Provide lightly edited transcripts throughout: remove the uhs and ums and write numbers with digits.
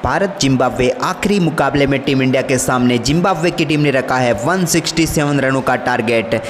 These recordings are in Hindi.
भारत जिम्बाब्वे आखिरी मुकाबले में टीम इंडिया के सामने जिम्बाब्वे की टीम ने रखा है 167 रनों का टारगेट,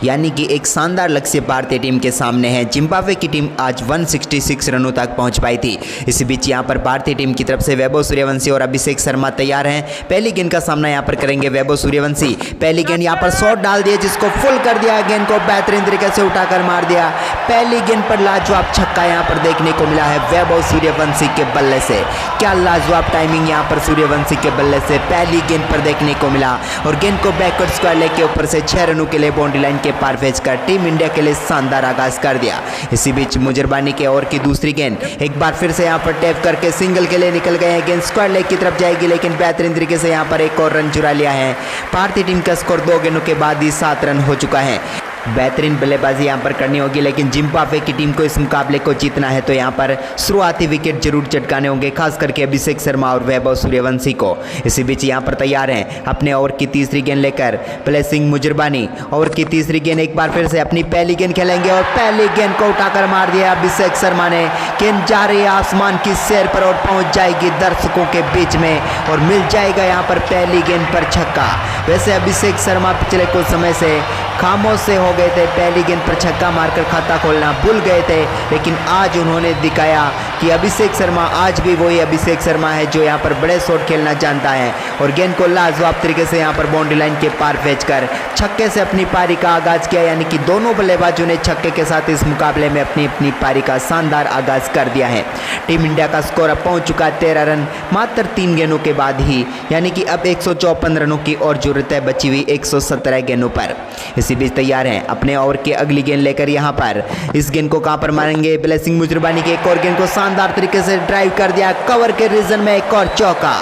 यानी कि एक शानदार लक्ष्य भारतीय टीम के सामने है। जिम्बाब्वे की टीम आज 166 रनों तक पहुंच पाई थी। इसी बीच यहां पर भारतीय टीम की तरफ से वैभव सूर्यवंशी और अभिषेक शर्मा तैयार हैं। पहली गेंद का सामना यहां पर करेंगे वैभव सूर्यवंशी। पहली गेंद यहां पर शॉट डाल दिया जिसको फुल कर दिया, गेंद को बेहतरीन तरीके से उठाकर मार दिया। पहली गेंद पर लाजवाब छक्का यहां पर देखने को मिला है वैभव सूर्यवंशी के बल्ले से। क्या लाजवाब टाइमिंग यहां पर सूर्यवंशी के बल्ले से पहली गेंद पर देखने को मिला और गेंद को बैकवर्ड स्क्वायर लेग के ऊपर से 6 रनों के लिए बाउंड्री लाइन के पार भेजकर टीम इंडिया के लिए शानदार आगाज कर दिया। इसी बीच मुजरबानी के ओवर की दूसरी गेंद एक बार फिर से यहां पर टैप करके सिंगल के लिए निकल गए हैं। गेंद स्क्वायर लेग की तरफ जाएगी लेकिन बेहतरीन तरीके से यहां पर एक और रन चुरा लिया है। भारतीय टीम का स्कोर 2 गेंदों के बाद ही 7 रन हो चुका है। बेहतरीन बल्लेबाजी यहां पर करनी होगी, लेकिन जिम्बाब्वे की टीम को इस मुकाबले को जीतना है तो यहां पर शुरुआती विकेट जरूर चटकाने होंगे, खास करके अभिषेक शर्मा और वैभव सूर्यवंशी को। इसी बीच यहां पर तैयार हैं अपने ओवर की तीसरी गेंद लेकर प्लेसिंग मुजरबानी। ओवर की तीसरी गेंद एक बार फिर से अपनी पहली गेंद खेलेंगे और पहली गेंद को उठाकर मार दिया अभिषेक शर्मा ने। गेंद जा रही है आसमान की सैर पर और पहुंच जाएगी दर्शकों के बीच में और मिल जाएगा यहां पर पहली गेंद पर छक्का। वैसे अभिषेक शर्मा पिछले कुछ समय से खामोश से हो गए थे, पहली गेंद पर छक्का मारकर खाता खोलना भूल गए थे, लेकिन आज उन्होंने दिखाया कि अभिषेक शर्मा आज भी वही अभिषेक शर्मा है जो यहां पर बड़े शॉट खेलना जानता है और गेंद को लाजवाब तरीके से यहां पर बाउंड्री लाइन के पार भेजकर छक्के से अपनी पारी का आगाज किया। यानी कि दोनों बल्लेबाजों ने छक्के के साथ इस मुकाबले में अपनी अपनी पारी का शानदार आगाज कर दिया है। टीम इंडिया का स्कोर अब पहुंच चुका है 13 रन मात्र 3 गेंदों के बाद ही, यानी कि अब 154 रनों की और जरूरत है बची हुई 117 गेंदों पर। इसी बीच तैयार हैं अपने ओवर की अगली गेंद लेकर यहां पर इस गेंद को कहां पर मारेंगे ब्लेसिंग मुजरबानी की एक और गेंद को शानदार तरीके से ड्राइव कर दिया, कवर के रीजन में एक और चौका।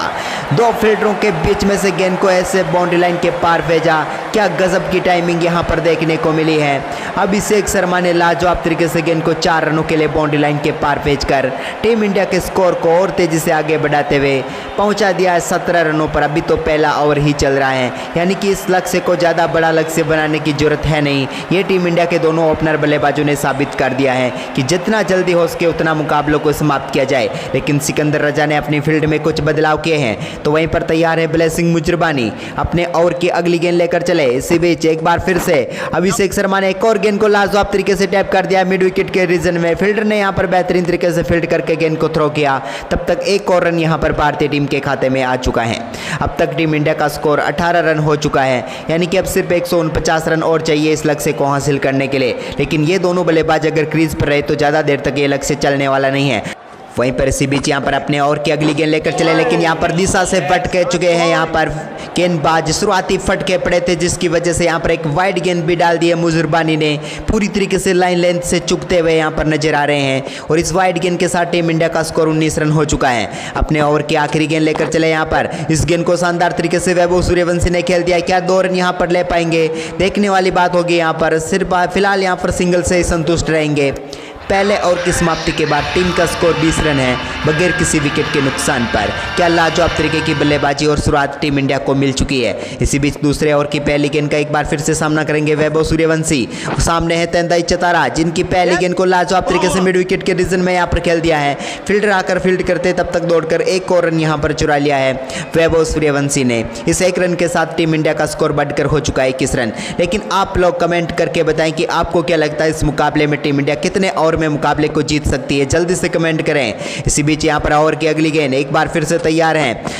2 फील्डरों के बीच में से गेंद को ऐसे बाउंड्री लाइन के पार भेजा। क्या गजब की टाइमिंग यहां पर देखने को मिली है। अभिषेक शर्मा ने लाजवाब तरीके से गेंद को 4 रनों के लिए बाउंड्री लाइन के पार भेजकर टीम इंडिया के स्कोर को और तेजी से आगे बढ़ाते हुए पहुंचा दिया है 17 रनों पर। अभी तो पहला ओवर ही चल रहा है, यानी कि इस लक्ष्य को ज़्यादा बड़ा लक्ष्य बनाने की जरूरत है नहीं। ये टीम इंडिया के दोनों ओपनर बल्लेबाजों ने साबित कर दिया है कि जितना जल्दी हो सके उतना मुकाबलों को समाप्त किया जाए, लेकिन सिकंदर रजा ने अपनी फील्ड में कुछ बदलाव किए हैं तो वहीं पर तैयार है ब्लेसिंग मुजरबानी अपने ओवर की अगली गेंद लेकर चले। इसी बीच एक बार फिर से अभिषेक शर्मा ने एक और गेंद को लाजवाब तरीके से टैप कर दिया मिड विकेट के रीजन में। फील्डर ने यहां पर बेहतरीन तरीके से फील्ड करके गेंद को थ्रो किया। तब तक एक और रन यहां पर भारतीय टीम के खाते में आ चुका है। अब तक टीम इंडिया का स्कोर 18 रन हो चुका है, यानी कि अब सिर्फ 149 रन और चाहिए इस लक्ष्य को हासिल करने के लिए। लेकिन ये दोनों बल्लेबाज अगर क्रीज पर रहे तो ज़्यादा देर तक ये लक्ष्य चलने वाला नहीं है। वहीं पर इसी बीच यहाँ पर अपने ओवर की अगली गेंद लेकर चले, लेकिन यहाँ पर दिशा से फटके चुके हैं। यहाँ पर गेंदबाज शुरुआती फटके पड़े थे जिसकी वजह से यहाँ पर एक वाइड गेंद भी डाल दी है मुजरबानी ने। पूरी तरीके से लाइन लेंथ से चुकते हुए यहाँ पर नजर आ रहे हैं और इस वाइड गेंद के साथ टीम इंडिया का स्कोर 19 रन हो चुका है। अपने ओवर की आखिरी गेंद लेकर चले, यहाँ पर इस गेंद को शानदार तरीके से वैभव सूर्यवंशी ने खेल दिया। क्या 2 रन यहाँ पर ले पाएंगे, देखने वाली बात होगी। यहाँ पर सिर्फ फिलहाल यहाँ पर सिंगल से ही संतुष्ट रहेंगे। पहले ओवर की समाप्ति के बाद टीम का स्कोर 20 रन है बगैर किसी विकेट के नुकसान पर। क्या लाजवाब तरीके की बल्लेबाजी और शुरुआत टीम इंडिया को मिल चुकी है। इसी बीच दूसरे ओवर की पहली गेंद का एक बार फिर से सामना करेंगे वैभव सूर्यवंशी। सामने है तेंदाई चतारा जिनकी पहली गेंद को लाजवाब तरीके से मिड विकेट के रीजन में यहाँ पर खेल दिया है। फील्डर आकर फील्ड करते तब तक दौड़कर एक और रन यहाँ पर चुरा लिया है वैभव सूर्यवंशी ने। इस 1 रन के साथ टीम इंडिया का स्कोर बढ़कर हो चुका है 21 रन। लेकिन आप लोग कमेंट करके बताएं कि आपको क्या लगता है इस मुकाबले में टीम इंडिया कितने ओवर में मुकाबले को जीत सकती है, जल्दी से कमेंट करें। इसी बीच यहां पर ओवर की अगली गेंद एक बार फिर से तैयार हैं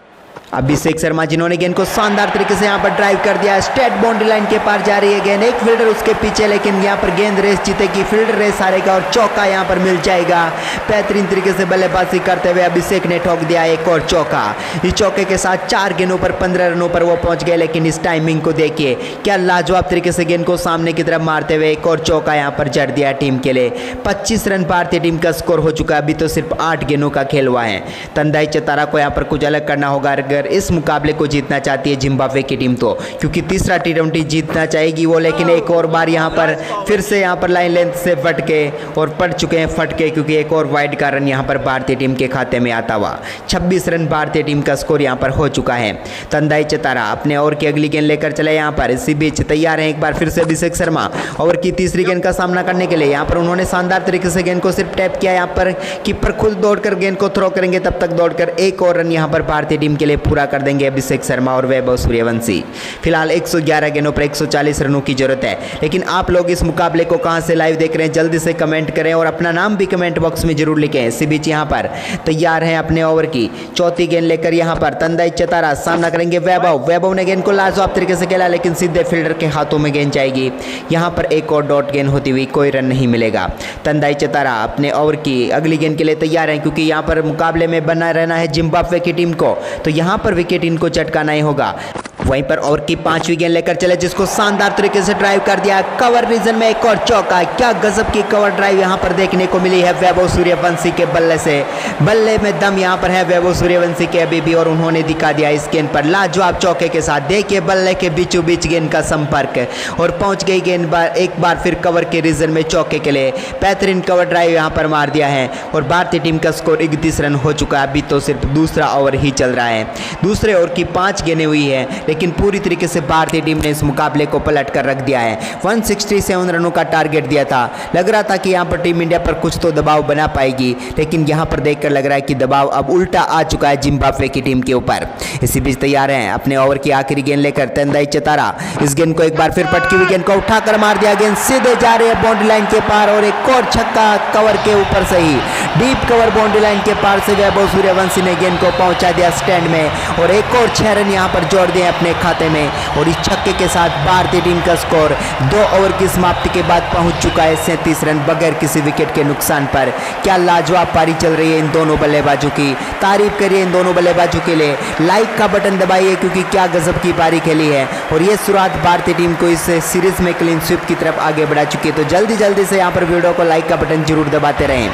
अभिषेक शर्मा जिन्होंने गेंद को शानदार तरीके से यहां पर ड्राइव कर दिया। स्ट्रेट बाउंड्री लाइन के पार जा रही है गेंद, एक फील्डर उसके पीछे, लेकिन यहां पर गेंद रेस जीतेगी, फील्डर रेस हारेगा और चौका यहां पर मिल जाएगा। बेहतरीन तरीके से बल्लेबाजी करते हुए अभिषेक ने ठोक दिया एक और चौका। इस चौके के साथ 4 गेंदों पर 15 रनों पर वो पहुंच गए। लेकिन इस टाइमिंग को देखिए, क्या लाजवाब तरीके से गेंद को सामने की तरफ मारते हुए एक और चौका यहां पर जड़ दिया टीम के लिए। 25 रन भारतीय टीम का स्कोर हो चुका है। अभी तो सिर्फ 8 गेंदों का खेल हुआ है। तेंदाई चतारा को यहां पर कुछ अलग करना होगा अगर इस मुकाबले को जीतना चाहती है जिम्बाब्वे की टीम तो, क्योंकि तीसरा T20 जीतना चाहेगी वो, लेकिन एक और बार यहाँ पर फिर से यहाँ पर लाइन लेंथ से फटके और पड़ चुके हैं फटके, क्योंकि एक और वाइड का रन यहाँ पर भारतीय टीम के खाते में आता हुआ 26 रन भारतीय टीम का स्कोर यहाँ पर हो चुका है। तंदाई चतारा अपने ओवर की अगली गेंद लेकर चले यहाँ पर, इसी बीच तैयार हैं एक बार फिर से अभिषेक शर्मा ओवर की तीसरी गेंद का सामना करने के लिए। यहाँ पर उन्होंने शानदार तरीके से गेंद को सिर्फ टैप किया, यहाँ पर कीपर खुद दौड़कर गेंद को थ्रो करेंगे, तब तक दौड़कर एक और रन यहाँ पर भारतीय टीम के लिए पूरा कर देंगे अभिषेक शर्मा और वैभव सूर्यवंशी। फिलहाल 111 गेंदों पर 140 रनों की जरूरत है। लेकिन आप लोग इस मुकाबले को कहां से लाइव देख रहे हैं जल्दी से कमेंट करें और अपना नाम भी कमेंट बॉक्स में जरूर लिखें। इसी बीच यहाँ पर तैयार हैं अपने ओवर की चौथी गेंद लेकर यहाँ पर तंदाई चतारा सामना करेंगे वैभव ने गेंद को लाजवाब तरीके से खेला, लेकिन सीधे फील्डर के हाथों में गेंद जाएगी। यहाँ पर एक और डॉट गेंद होती हुई कोई रन नहीं मिलेगा। तंदाई चतारा अपने ओवर की अगली गेंद के लिए तैयार हैं, क्योंकि यहाँ पर मुकाबले में बना रहना है जिम्बाब्वे की टीम को, तो यहाँ पर विकेट इनको चटकाना ही होगा। वहीं पर ओवर की पांचवी गेंद लेकर चले, जिसको शानदार तरीके से ड्राइव कर दिया कवर रीजन में, एक और चौका। क्या गजब की कवर ड्राइव यहां पर देखने को मिली है वैभव सूर्यवंशी के बल्ले से। बल्ले में दम यहां पर है वैभव सूर्यवंशी के अभी भी, और उन्होंने दिखा दिया इस गेंद पर लाजवाब चौके के साथ। देखिए बल्ले के बीचों बीच गेंद का संपर्क और पहुंच गई गेंद एक बार फिर कवर के रीजन में चौके के लिए। बेहतरीन कवर ड्राइव यहां पर मार दिया है और भारतीय टीम का स्कोर 31 रन हो चुका है। अभी तो सिर्फ दूसरा ओवर ही चल रहा है, दूसरे ओवर की 5 गेंदें हुई है, लेकिन पूरी तरीके से भारतीय टीम ने इस मुकाबले को पलट कर रख दिया है। 167 रनों का टारगेट दिया था, लग रहा था कि यहां पर टीम इंडिया पर कुछ तो दबाव बना पाएगी, लेकिन यहां पर देखकर लग रहा है कि दबाव अब उल्टा आ चुका है जिम्बाब्वे की टीम के ऊपर। इसी बीच तैयार हैं अपने ओवर की आखिरी गेंद लेकर तंदाई चतारा, इस गेंद को एक बार फिर पटकी हुई गेंद को उठाकर मार दिया, गेंद सीधे जा रही है बाउंड्री लाइन के पार और एक और छक्का कवर के ऊपर से ही, डीप कवर बाउंड्री लाइन के पार से वैभव सूर्यवंशी ने गेंद को पहुंचा दिया स्टैंड में और एक और 6 रन यहां पर जोड़ दिए अपने खाते में। और इस छक्के के साथ भारतीय टीम का स्कोर 2 ओवर की समाप्ति के बाद पहुंच चुका है 37 रन बगैर किसी विकेट के नुकसान पर। क्या लाजवाब पारी चल रही है इन दोनों बल्लेबाजों की, तारीफ करिए इन दोनों बल्लेबाजों के लिए, लाइक का बटन दबाइए क्योंकि क्या गजब की पारी खेली है और ये शुरुआत भारतीय टीम को इस सीरीज में क्लीन स्वीप की तरफ आगे बढ़ा चुकी है। तो जल्दी जल्दी से यहाँ पर वीडियो को लाइक का बटन जरूर दबाते रहें।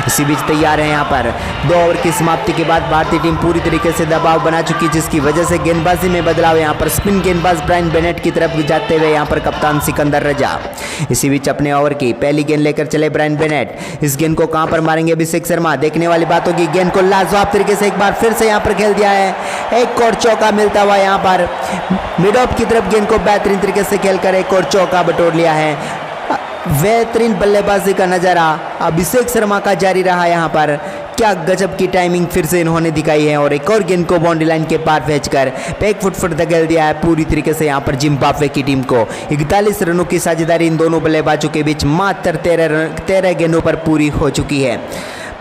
इसी बीच तैयार है यहाँ पर 2 ओवर की समाप्ति के बाद भारतीय टीम पूरी तरीके से दबाव बना चुकी है, जिसकी वजह से गेंदबाजी में बदलाव। यहाँ पर स्पिन गेंदबाज ब्रायन बेनेट की तरफ जाते हुए यहाँ पर कप्तान सिकंदर रजा। इसी बीच अपने ओवर की पहली गेंद लेकर चले ब्रायन बेनेट, इस गेंद को कहां पर मारेंगे अभिषेक शर्मा, देखने वाली बात होगी। गेंद को लाजवाब तरीके से एक बार फिर से यहाँ पर खेल दिया है, एक और चौका मिलता हुआ यहाँ पर मिड ऑफ की तरफ गेंद को बेहतरीन तरीके से खेलकर एक और चौका बटोर लिया है। बेहतरीन बल्लेबाजी का नजारा अभिषेक शर्मा का जारी रहा यहाँ पर। क्या गजब की टाइमिंग फिर से इन्होंने दिखाई है और एक और गेंद को बाउंड्री लाइन के पार भेजकर बैक फुट धकेल दिया है पूरी तरीके से यहाँ पर जिम्बाब्वे की टीम को। 41 रनों की साझेदारी इन दोनों बल्लेबाजों के बीच मात्र 13 गेंदों पर पूरी हो चुकी है।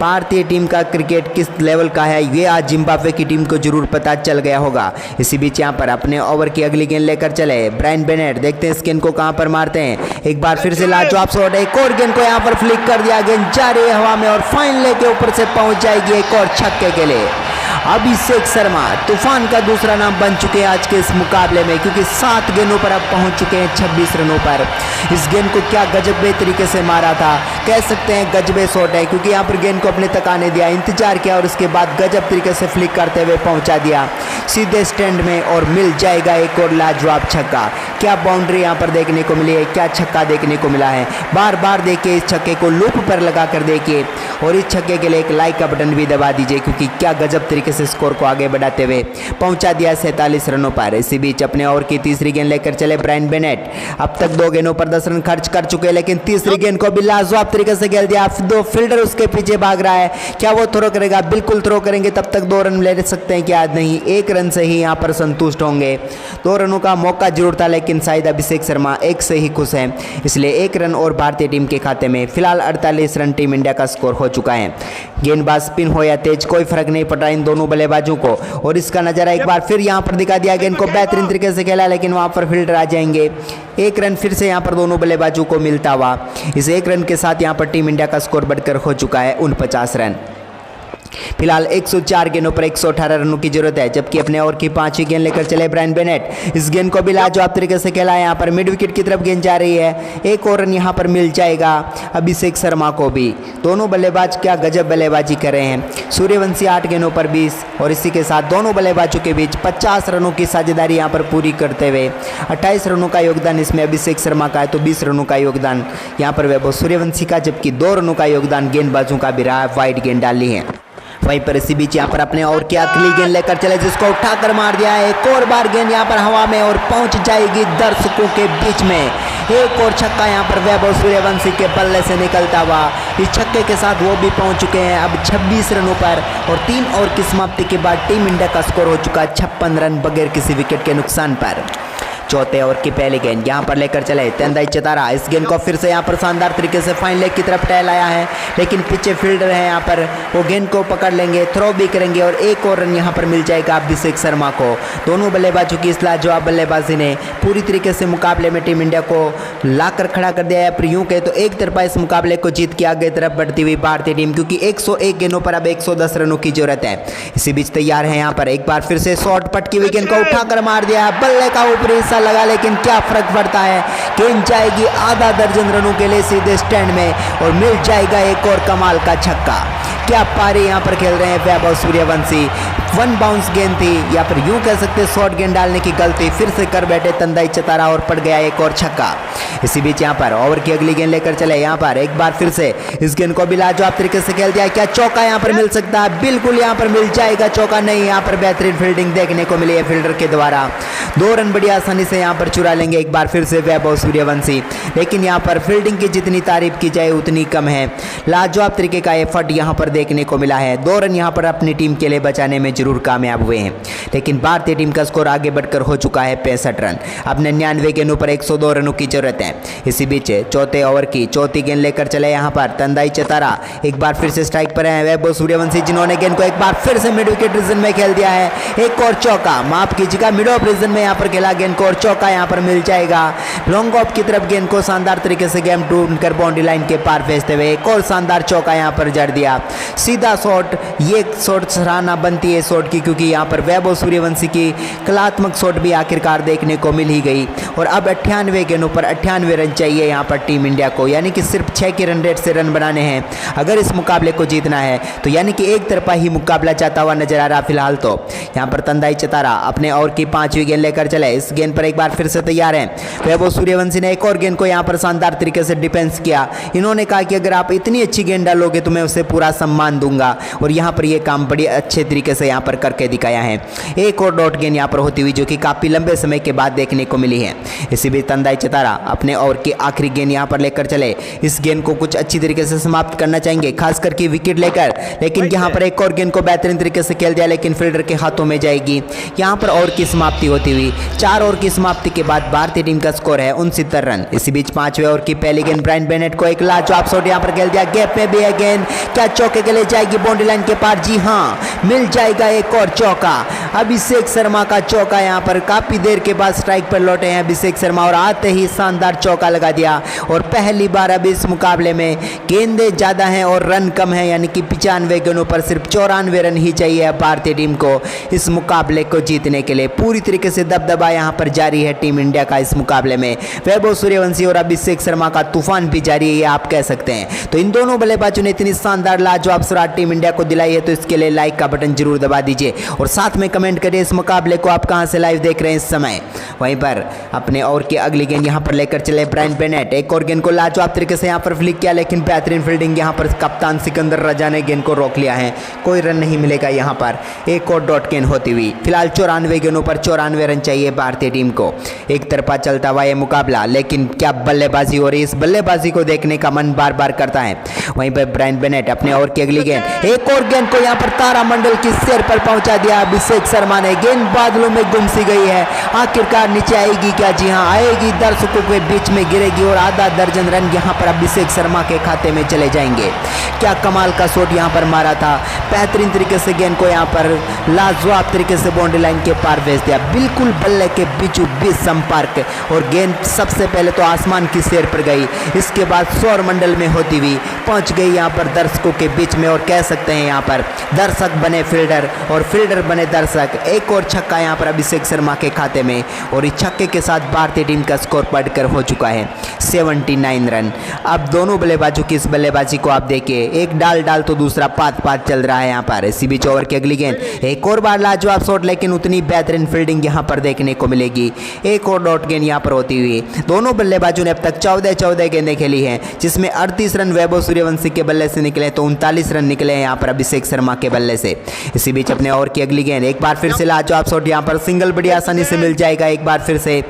भारतीय टीम का क्रिकेट किस लेवल का है ये आज जिम्बाब्वे की टीम को जरूर पता चल गया होगा। इसी बीच यहाँ पर अपने ओवर की अगली गेंद लेकर चले ब्रायन बेनेट, देखते हैं इस गेंद को कहां पर मारते हैं। एक बार फिर से लाजवाब शॉट, एक और गेंद को यहाँ पर फ्लिक कर दिया, गेंद जा रही है हवा में और फाइन ले के ऊपर से पहुंच जाएगी एक और छक्के के लिए। अभिषेक शर्मा तूफान का दूसरा नाम बन चुके हैं आज के इस मुकाबले में, क्योंकि 7 गेंदों पर अब पहुंच चुके हैं 26 रनों पर। इस गेंद को क्या गजबे तरीके से मारा था, कह सकते हैं गजबे शॉट है, क्योंकि यहाँ पर गेंद को अपने तक आने दिया, इंतजार किया और उसके बाद गजब तरीके से फ्लिक करते हुए पहुंचा दिया सीधे स्टैंड में और मिल जाएगा एक और लाजवाब छक्का। क्या बाउंड्री यहाँ पर देखने को मिली है, क्या छक्का देखने को मिला है। बार बार देखिए इस छक्के को लूप पर लगा कर देखिए और इस छक्के के लिए एक लाइक का बटन भी दबा दीजिए, क्योंकि क्या गजब तरीके से स्कोर को आगे बढ़ाते हुए पहुंचा दिया 47 रनों पर। इसी बीच अपने ओवर की तीसरी गेंद लेकर चले ब्रायन बेनेट, अब तक 2 गेंदों पर 10 रन खर्च कर चुके हैं, लेकिन तीसरी गेंद को भी लाजवाब तरीके से खेल दिया। 2 फील्डर उसके पीछे भाग रहा है, क्या वो थ्रो करेगा, बिल्कुल थ्रो करेंगे तब तक 2 रन ले सकते हैं, क्या नहीं 1 रन से ही यहाँ पर संतुष्ट होंगे। 2 रनों का मौका जरूर था, लेकिन शायद अभिषेक शर्मा 1 से ही खुश है, इसलिए 1 रन और भारतीय टीम के खाते में। फिलहाल 48 रन टीम इंडिया का स्कोर हो चुका है। गेंदबाज स्पिन हो या तेज कोई फर्क नहीं पड़ रहा इन दोनों बल्लेबाजों को, और इसका नजारा एक बार फिर यहां पर दिखा दिया। गेंद को बेहतरीन तरीके से खेला, लेकिन वहां पर फील्डर आ जाएंगे। 1 रन फिर से यहां पर दोनों बल्लेबाजों को मिलता हुआ। इस 1 रन के साथ यहां पर टीम इंडिया का स्कोर बढ़कर हो चुका है 49 रन। फिलहाल 104 गेंदों पर 118 रनों की जरूरत है, जबकि अपने ओवर की 5वीं गेंद लेकर चले ब्रायन बेनेट। इस गेंद को भी लाजवाब तरीके से खेला है, यहाँ पर मिड विकेट की तरफ गेंद जा रही है, एक और रन यहाँ पर मिल जाएगा अभिषेक शर्मा को भी। दोनों बल्लेबाज क्या गजब बल्लेबाजी कर रहे हैं। सूर्यवंशी 8 गेंदों पर 20 और इसी के साथ दोनों बल्लेबाजों के बीच 50 रनों की साझेदारी यहाँ पर पूरी करते हुए 28 रनों का योगदान इसमें अभिषेक शर्मा का है, तो 20 रनों का योगदान यहाँ पर वैभव सूर्यवंशी का, जबकि 2 रनों का योगदान गेंदबाजों का भी रहा है, वाइड गेंद डाली है। वहीं पर इसी बीच यहाँ पर अपने और की अगली गेंद लेकर चले, जिसको उठाकर मार दिया है। एक और बार गेंद यहाँ पर हवा में और पहुंच जाएगी दर्शकों के बीच में। एक और छक्का यहाँ पर वैभव सूर्यवंशी के बल्ले से निकलता हुआ, इस छक्के के साथ वो भी पहुंच चुके हैं अब 26 रनों पर। और 3 ओवर की समाप्ति के बाद टीम इंडिया का स्कोर हो चुका है 56 रन बगैर किसी विकेट के नुकसान पर। चौथे ओवर की पहली गेंद यहाँ पर लेकर चले तेंदाई चतारा। इस गेंद को फिर से यहाँ पर शानदार तरीके से फाइन लेग की तरफ टहलाया है, लेकिन पीछे फील्डर है यहाँ पर, वो गेंद को पकड़ लेंगे, थ्रो भी करेंगे और एक और रन यहाँ पर मिल जाएगा अभिषेक शर्मा को। दोनों बल्लेबाजों की इस लाजवाब बल्लेबाजी ने पूरी तरीके से मुकाबले में टीम इंडिया को लाकर खड़ा कर दिया है। पर यूं कहे तो एक तरफा इस मुकाबले को जीत के आगे तरफ बढ़ती हुई भारतीय टीम, क्योंकि 101 गेंदों पर अब 110 रनों की जरूरत है। इसी बीच तैयार है यहाँ पर एक बार फिर से शॉट पटकी हुई गेंद को उठाकर मार दिया है, बल्ले का ऊपरी हिस्सा लगा, लेकिन क्या फर्क पड़ता है, गेंद जाएगी आधा दर्जन रनों के लिए सीधे स्टैंड में और मिल जाएगा एक और कमाल का छक्का। क्या पारी यहाँ पर खेल रहे हैं वैभव सूर्यवंशी। 1 बाउंस गेंद थी या फिर यूं कह सकते शॉर्ट गेंद डालने की गलती फिर से कर बैठे तेंदाई चतारा और पड़ गया एक और छक्का। इसी बीच यहाँ पर ओवर की अगली गेंद लेकर चले, यहाँ पर एक बार फिर से इस गेंद को भी लाजवाब तरीके से खेल दिया। क्या चौका यहाँ पर मिल सकता है? बिल्कुल यहाँ पर मिल जाएगा चौका। नहीं, यहाँ पर बेहतरीन फील्डिंग देखने को मिली है फील्डर के द्वारा। 2 रन बड़ी आसानी से यहाँ पर चुरा लेंगे एक बार फिर से वैभव सूर्यवंशी, लेकिन यहाँ पर फील्डिंग की जितनी तारीफ की जाए उतनी कम है। लाजवाब तरीके का एफर्ट यहाँ पर देखने को मिला है। 2 रन यहाँ पर अपनी टीम के लिए बचाने में जरूर कामयाब हुए हैं, लेकिन भारतीय टीम का स्कोर आगे बढ़कर हो चुका है 65 रन। अब 99 गेंदों पर 102 रनों की जरूरत है। इसी बीच चौथे ओवर की चौथी गेंद लेकर चले यहाँ पर तेंदाई चतारा। एक बार फिर से स्ट्राइक पर है वैभव सूर्यवंशी, जिन्होंने गेंद को एक बार फिर से मिड विकेट रीजन में खेल दिया है। एक और चौका, माफ कीजिएगा, मिड ऑफ रीजन में यहाँ पर खेला गेंद को और चौका यहाँ पर मिल जाएगा। लॉन्ग ऑफ की तरफ गेंद को शानदार तरीके से गेम ढूंढ कर बाउंड्री लाइन के पार भेजते हुए एक और शानदार चौका यहाँ पर जड़ दिया। सीधा शॉट, ये शॉट सराहना बनती है शॉट की, क्योंकि यहाँ पर वैभव सूर्यवंशी की कलात्मक शॉट भी आखिरकार देखने को मिल ही गई। और अब 98 गेंदों पर 98 रन चाहिए यहाँ पर टीम इंडिया को, यानी कि सिर्फ 6 के रन रेट से रन बनाने हैं अगर इस मुकाबले को जीतना है। तो यानी कि एक तरफा ही मुकाबला चाहता हुआ नजर आ रहा फिलहाल। तो यहाँ पर तेंदाई चतारा अपने ओवर की 5वीं गेंद लेकर चले। इस गेंद पर एक बार फिर से तैयार है वैभव सूर्यवंशी ने एक और गेंद को यहाँ पर शानदार तरीके से डिफेंस किया। इन्होंने कहा कि अगर आप इतनी अच्छी गेंद डालोगे तो मैं उसे पूरा सम्मान दूंगा, और यहाँ पर ये काम बड़ी अच्छे तरीके से यहाँ पर करके दिखाया है। एक और डॉट गेंद यहाँ पर होती हुई जो कि काफी लंबे समय के बाद देखने को मिली है। इसी बीच तेंदाई चतारा अपने ओवर की आखिरी गेंद यहाँ पर लेकर चले। इस गेंद को कुछ अच्छी तरीके से समाप्त करना चाहेंगे, खास करके विकेट लेकर, लेकिन यहाँ पर एक और गेंद को बेहतरीन तरीके से खेल दिया, लेकिन फील्डर के हाथों में जाएगी। यहाँ पर ओवर की समाप्ति होती हुई 4 ओवर की समाप्ति के बाद भारतीय टीम का स्कोर है 69 रन। इसी बीच 5वें ओवर की पहली गेंद ब्रायन बेनेट को एक लाजवाब शॉट यहाँ पर खेल दिया, गैप में भी है गेंद, क्या चौके के लिए जाएगी बाउंड्री लाइन के पार? जी हाँ, मिल जाएगा एक और चौका। अभिषेक शर्मा का चौका, यहाँ पर काफी देर के बाद स्ट्राइक पर लौटे हैं अभिषेक शर्मा और आते ही शानदार चौका लगा दिया। और पहली बार अब इस मुकाबले में गेंदें ज्यादा हैं और रन कम है, यानी कि 95 गेंदों पर सिर्फ 94 रन ही चाहिए भारतीय टीम को इस मुकाबले को जीतने के लिए। पूरी तरीके से दबदबा यहाँ पर जारी है टीम इंडिया का इस मुकाबले में। वैभव सूर्यवंशी और अभिषेक शर्मा का तूफान भी जारी है, ये आप कह सकते हैं। तो इन दोनों बल्लेबाजों ने इतनी शानदार लाजवाब शुरुआत टीम इंडिया को दिलाई है, तो इसके लिए लाइक का बटन जरूर दबा दीजिए और साथ में कमेंट करिए इस मुकाबले को आप कहां से लाइव देख रहे हैं इस समय। वहीं पर अपने ओवर की अगली गेंद यहां पर लेकर चले ब्रायन बेनेट। एक और गेंद को लाजवाब तरीके से यहां पर फ्लिक किया, लेकिन बेहतरीन फील्डिंग यहां पर कप्तान सिकंदर रजा ने गेंद को रोक लिया है। कोई रन नहीं मिलेगा यहां पर, एक और डॉट गेंद होती हुई। फिलहाल 94 गेंदों पर 94 रन चाहिए भारतीय टीम को। एक तरफा चलता हुआ यह मुकाबला, लेकिन क्या बल्लेबाजी हो रही है, इस बल्लेबाजी को देखने का मन बार बार करता है। वहीं पर ब्रायन बेनेट अपने ओवर की अगली गेंद, एक और गेंद को यहां पर तारामंडल की सिर पर पहुंचा दिया अभिषेक शर्मा ने गेंद बादलों में गुम सी गई है, आखिरकार नीचे आएगी क्या? जी हाँ आएगी, दर्शकों के बीच में गिरेगी और आधा दर्जन रन यहाँ पर अभिषेक शर्मा के खाते में चले जाएंगे। क्या कमाल का शॉट यहाँ पर मारा था, बेहतरीन तरीके से गेंद को यहाँ पर लाजवाब तरीके से बाउंड्री लाइन के पार भेज दिया, बिल्कुल बल्ले के बीचों बीच संपर्क, और गेंद सबसे पहले तो आसमान की सैर पर गई, इसके बाद सौर मंडल में होती हुई पहुंच गई यहाँ पर दर्शकों के बीच में, और कह सकते हैं यहाँ पर दर्शक बने फील्डर और फील्डर बने दर्शक। एक और छक्का यहाँ पर अभिषेक शर्मा के खाते में, और इस छक्के के साथ भारतीय टीम का स्कोर बढ़कर हो चुका है 79 रन। अब दोनों बल्लेबाजों की इस बल्लेबाजी को आप देखिए, एक डाल तो दूसरा पात चल रहा है यहाँ पर। इसी बीच ओवर की अगली गेंद, एक और बार लाजवाब शॉट, लेकिन उतनी बेहतरीन फील्डिंग यहाँ पर देखने को मिलेगी। एक और डॉट गेंद यहाँ पर होती हुई। दोनों बल्लेबाजों ने अब तक 14 गेंदें खेली हैं, जिसमें 38 रन वैभव सूर्यवंशी के बल्ले से निकले तो 39 रन निकले हैं यहाँ पर अभिषेक शर्मा के बल्ले से। इसी बीच अपने ओवर की अगली गेंद, एक बार फिर से लाजवाब शॉट, यहाँ पर सिंगल बड़ी आसानी से मिल जाएगा एक बार फिर से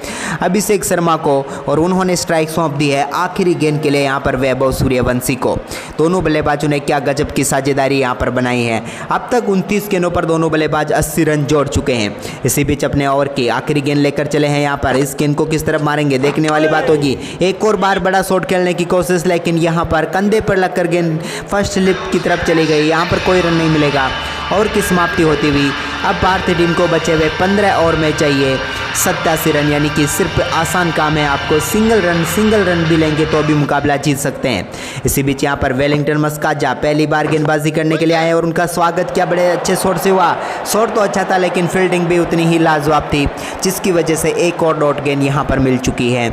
अभिषेक शर्मा को, और उन्होंने स्ट्राइक सौंप दी है आखिरी गेंद के लिए यहाँ पर वैभव सूर्यवंशी को। दोनों बल्लेबाजों ने क्या गजब की साझेदारी यहाँ पर बनाई है। अब तक 29 गेंदों पर दोनों बल्लेबाज 80 रन जोड़ चुके हैं। इसी बीच अपने ओवर की आखिरी गेंद लेकर चले हैं यहाँ पर, इस गेंद को किस तरफ मारेंगे देखने वाली बात होगी। एक और बार बड़ा शॉट खेलने की कोशिश, लेकिन यहाँ पर कंधे पर लगकर गेंद फर्स्ट स्लिप की तरफ चली गई, यहाँ पर कोई रन नहीं मिलेगा। और की समाप्ति होती हुई अब भारतीय टीम को बचे हुए 15 ओवर में चाहिए 87 रन, यानी कि सिर्फ आसान काम है, आपको सिंगल रन भी लेंगे तो भी मुकाबला जीत सकते हैं। इसी बीच यहाँ पर वेलिंगटन मस्काजा पहली बार गेंदबाजी करने के लिए आए और उनका स्वागत किया बड़े अच्छे शॉट से हुआ। शॉट तो अच्छा था, लेकिन फील्डिंग भी उतनी ही लाजवाब थी, जिसकी वजह से एक और डॉट गेंद यहाँ पर मिल चुकी है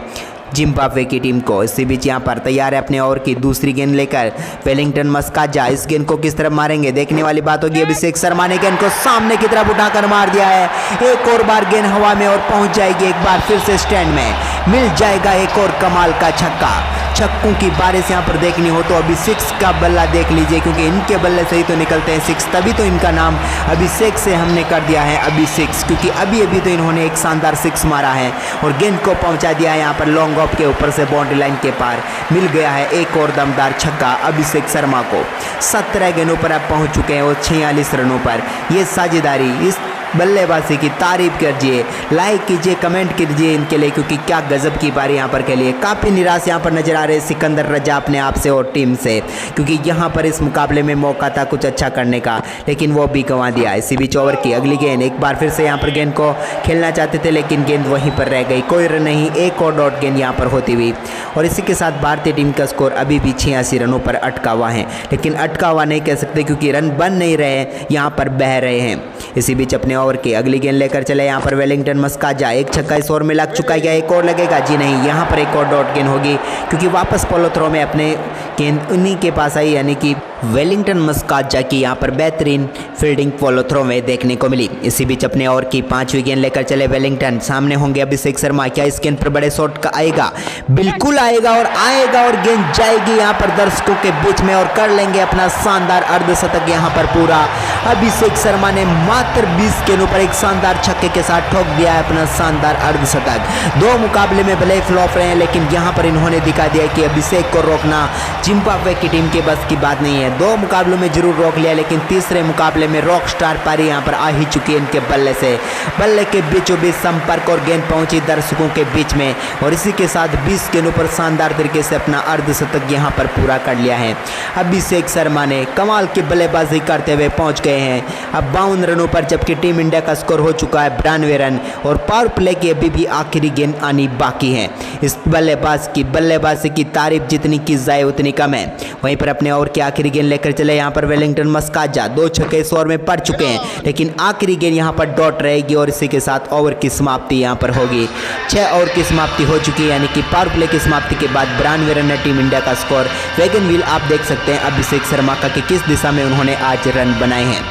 जिम्बाब्वे की टीम को। इसी बीच यहाँ पर तैयार है अपने ओवर की दूसरी गेंद लेकर वेलिंगटन मस्काजा। इस गेंद को किस तरफ मारेंगे देखने वाली बात होगी। अभिषेक शर्मा ने गेंद को सामने की तरफ उठाकर मार दिया है, एक और बार गेंद हवा में और पहुंच जाएगी एक बार फिर से स्टैंड में, मिल जाएगा एक और कमाल का छक्का। छक्कों की बारिश यहाँ पर देखनी हो तो अभिषेक का बल्ला देख लीजिए, क्योंकि इनके बल्ले से ही तो निकलते हैं सिक्स, तभी तो इनका नाम अभिषेक से हमने कर दिया है अभिषेक, क्योंकि अभी तो इन्होंने एक शानदार सिक्स मारा है और गेंद को पहुंचा दिया है यहाँ पर लॉन्ग ऑफ के ऊपर से बाउंड्री लाइन के पार। मिल गया है एक और दमदार छक्का अभिषेक शर्मा को। 17 गेंदों पर अब पहुँच चुके हैं और 46 रनों पर। ये साझेदारी, इस बल्लेबाजी की तारीफ कीजिए, लाइक कीजिए, कमेंट कीजिए इनके लिए, क्योंकि क्या गजब की बारी यहाँ पर खेली है। काफ़ी निराश यहाँ पर नजर आ रहे सिकंदर रजा अपने आप से और टीम से, क्योंकि यहाँ पर इस मुकाबले में मौका था कुछ अच्छा करने का, लेकिन वो भी गंवा दिया। इसी बीच ओवर की अगली गेंद, एक बार फिर से यहाँ पर गेंद को खेलना चाहते थे, लेकिन गेंद वहीं पर रह गई, कोई रन नहीं, एक और डॉट गेंद यहाँ पर होती हुई। और इसी के साथ भारतीय टीम का स्कोर अभी भी 86 रनों पर अटका हुआ है, लेकिन अटका हुआ नहीं कह सकते, क्योंकि रन बन नहीं रहे, यहाँ पर बह रहे हैं। इसी बीच अपने ओवर की अगली गेंद लेकर चले यहाँ पर वेलिंगटन मस्काजा। एक छक्का इस ओवर में लग चुका है, क्या एक और लगेगा? जी नहीं, यहाँ पर एक और डॉट गेंद होगी, क्योंकि वापस फॉलो थ्रो में अपने गेंद उन्हीं के पास आई, यानी कि वेलिंगटन मस्काजा की यहाँ पर बेहतरीन फील्डिंग फॉलो थ्रो में देखने को मिली। इसी बीच अपने ओवर की 5वीं गेंद लेकर चले वेलिंगटन, सामने होंगे अभिषेक शर्मा। क्या इस गेंद पर बड़े शॉट का आएगा? बिल्कुल आएगा, और गेंद जाएगी यहाँ पर दर्शकों के बीच में और कर लेंगे अपना शानदार अर्धशतक यहाँ पर पूरा। अभिषेक शर्मा ने मात्र 20 गेंदों पर एक शानदार छक्के के साथ ठोक दिया है अपना शानदार अर्धशतक। 2 मुकाबले में भले फ्लॉप रहे हैं, लेकिन यहाँ पर इन्होंने दिखा दिया कि अभिषेक को रोकना जिम्बाब्वे की टीम के बस की बात नहीं है। 2 मुकाबलों में जरूर रोक लिया, लेकिन तीसरे मुकाबले में रॉक स्टार पारी यहाँ पर आ ही चुकी है इनके बल्ले से। बल्ले के बीचों बीच संपर्क और गेंद पहुंची दर्शकों के बीच में, और इसी के साथ 20 गेंदों पर शानदार तरीके से अपना अर्धशतक यहाँ पर पूरा कर लिया है। अभिषेक शर्मा ने कमाल की बल्लेबाजी करते हुए पहुंच गए हैं अब 52 रनों पर, जबकि टीम इंडिया का स्कोर हो चुका है 92 रन, और पावर प्ले की अभी भी आखिरी गेंद आनी बाकी है। इस बल्लेबाज की बल्लेबाजी की तारीफ जितनी की जाए उतनी कम है। वहीं पर अपने ओवर की आखिरी गेंद लेकर चले यहाँ पर वेलिंगटन मस्काजा। 2 छक्के इस ओवर में पड़ चुके हैं, लेकिन आखिरी गेंद यहाँ पर डॉट रहेगी, और इसी के साथ ओवर की समाप्ति यहाँ पर होगी। 6 ओवर की समाप्ति हो चुकी है, यानी कि पावर प्ले की समाप्ति के बाद 92 रन है टीम इंडिया का स्कोर। वैगन व्हील आप देख सकते हैं अभिषेक शर्मा का कि किस दिशा में उन्होंने आज रन बनाए हैं।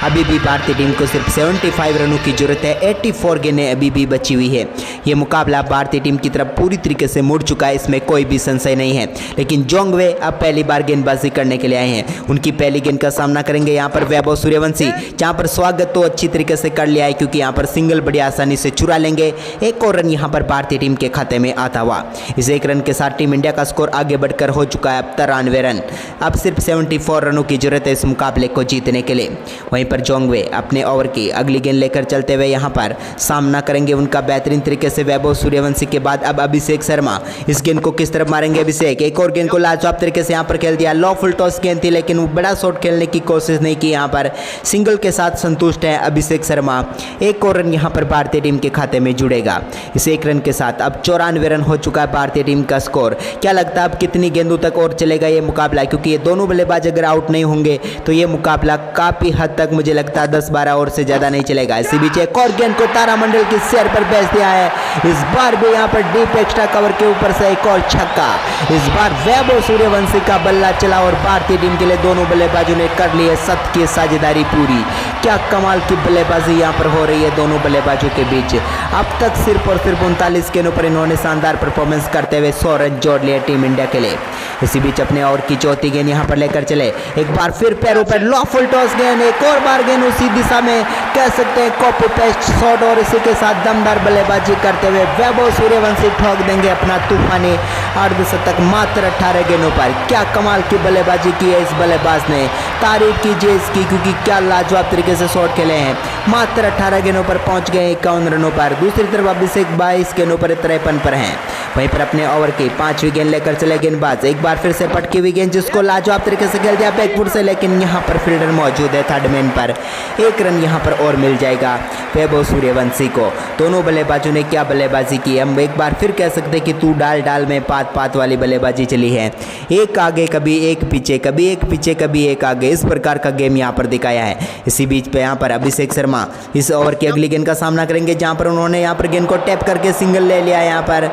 अभी भी भारतीय टीम को सिर्फ 75 रनों की जरूरत है, 84 गेंदें अभी भी बची हुई है। ये मुकाबला भारतीय टीम की तरफ पूरी तरीके से मुड़ चुका है, इसमें कोई भी संशय नहीं है। लेकिन जोंगवे अब पहली बार गेंदबाजी करने के लिए आए हैं, उनकी पहली गेंद का सामना करेंगे यहाँ पर वैभव सूर्यवंशी, जहाँ पर स्वागत तो अच्छी तरीके से कर लिया है, क्योंकि यहाँ पर सिंगल बड़ी आसानी से चुरा लेंगे। एक और रन यहाँ पर भारतीय टीम के खाते में आता हुआ। इस एक रन के साथ टीम इंडिया का स्कोर आगे बढ़कर हो चुका है अब 93 रन। अब सिर्फ 74 रनों की जरूरत है इस मुकाबले को जीतने के लिए। वहीं वहीं पर जोंगवे अपने ओवर की अगली गेंद लेकर चलते हुए यहाँ पर सामना करेंगे उनका बेहतरीन तरीके से वैभव सूर्यवंशी के बाद अब अभिषेक शर्मा इस गेंद को किस तरफ मारेंगे। अभिषेक एक और गेंद को लाजवाब तरीके से यहाँ पर खेल दिया, लो फुल टॉस गेंद थी लेकिन वो बड़ा शॉट खेलने की कोशिश नहीं की, यहाँ पर सिंगल के साथ संतुष्ट है अभिषेक शर्मा। एक और रन यहाँ पर भारतीय टीम के खाते में जुड़ेगा। इस एक रन के साथ अब 94 रन हो चुका है भारतीय टीम का स्कोर। क्या लगता है अब कितनी गेंदों तक और चलेगा ये मुकाबला, क्योंकि ये दोनों बल्लेबाज अगर आउट नहीं होंगे तो ये मुकाबला काफी हद तक मुझे लगता है 10-12 ओवर से ज्यादा नहीं चलेगा। इसी बीच एक और गेंद को तारामंडल की सिर पर भेज दिया है, इस बार भी यहाँ पर डीप एक्स्ट्रा कवर के ऊपर से एक और छक्का। इस बार वैभव सूर्यवंशी का बल्ला चला और भारतीय टीम के लिए दोनों बल्लेबाजों ने कर ली है 7 की साझेदारी पूरी। क्या कमाल की बल्लेबाजी यहाँ पर हो रही है दोनों बल्लेबाजों के बीच। अब तक सिर्फ और सिर्फ 39 गेंदों पर इन्होंने शानदार परफॉर्मेंस करते हुए 100 रन जोड़ लिए टीम इंडिया के लिए। इसी बीच अपने ओवर की चौथी गेंद यहाँ पर लेकर चले, एक बार फिर पैरों पर लो फुल टॉस गेंद, एक और बार गेंद उसी दिशा में कह सकते हैं कॉपी पेस्ट शॉट और इसी के साथ दमदार बल्लेबाजी करते हुए वैभव सूर्यवंशी ठोक देंगे अपना तूफानी अर्धशतक मात्र 18 गेंदों पर। क्या कमाल की बल्लेबाजी की है इस बल्लेबाज ने, तारीफ कीजिए इसकी, क्योंकि क्या लाजवाब तरीके से शॉट खेले हैं। मात्र 18 गेंदों पर पहुंच गए 51 रनों पर। दूसरी तरफ अभिषेक 22 गेंदों पर 53 पर हैं। वहीं पर अपने ओवर की 5वीं गेंद लेकर चले गेंदबाज, एक बार फिर से पटकी हुई गेंद जिसको लाजवाब तरीके से खेल दिया बैकफुट से, लेकिन यहाँ पर फील्डर मौजूद है थर्ड मैन पर। एक रन यहाँ पर और मिल जाएगा वैभव सूर्यवंशी को। दोनों बल्लेबाजों ने क्या बल्लेबाजी की, हम एक बार फिर कह सकते हैं कि तू डाल डाल में पात वाली बल्लेबाजी चली है। एक आगे कभी एक पीछे, कभी एक पीछे कभी एक आगे, इस प्रकार का गेम यहाँ पर दिखाया है। इसी बीच पे यहाँ पर अभिषेक शर्मा इस ओवर की अगली गेंद का सामना करेंगे, जहाँ पर उन्होंने यहाँ पर गेंद को टैप करके सिंगल ले लिया। यहाँ पर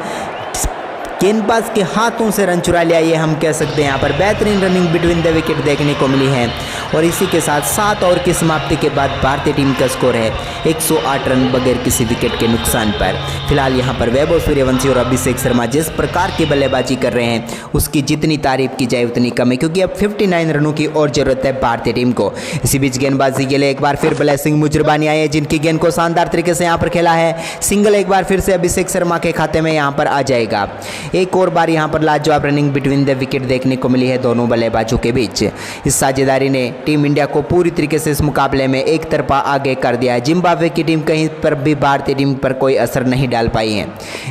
गेंदबाज के हाथों से रन चुरा लिया, ये हम कह सकते हैं। यहाँ पर बेहतरीन रनिंग बिटवीन द विकेट देखने को मिली है और इसी के साथ 7 ओवर की समाप्ति के बाद भारतीय टीम का स्कोर है 108 रन बगैर किसी विकेट के नुकसान पर। फिलहाल यहाँ पर वैभव सूर्यवंशी और अभिषेक शर्मा जिस प्रकार की बल्लेबाजी कर रहे हैं उसकी जितनी तारीफ की जाए उतनी कम है, क्योंकि अब 59 रनों की और जरूरत है भारतीय टीम को। इसी बीच गेंदबाजी के लिए एक बार फिर ब्लेसिंग मुजरबानी आए हैं, जिनकी गेंद को शानदार तरीके से यहाँ पर खेला है। सिंगल एक बार फिर से अभिषेक शर्मा के खाते में यहाँ पर आ जाएगा। एक और बार यहां पर लाजवाब रनिंग बिटवीन द विकेट देखने को मिली है दोनों बल्लेबाजों के बीच। इस साझेदारी ने टीम इंडिया को पूरी तरीके से इस मुकाबले में एक तरफा आगे कर दिया है। जिम्बाब्वे की टीम कहीं पर भी भारतीय टीम पर कोई असर नहीं डाल पाई है।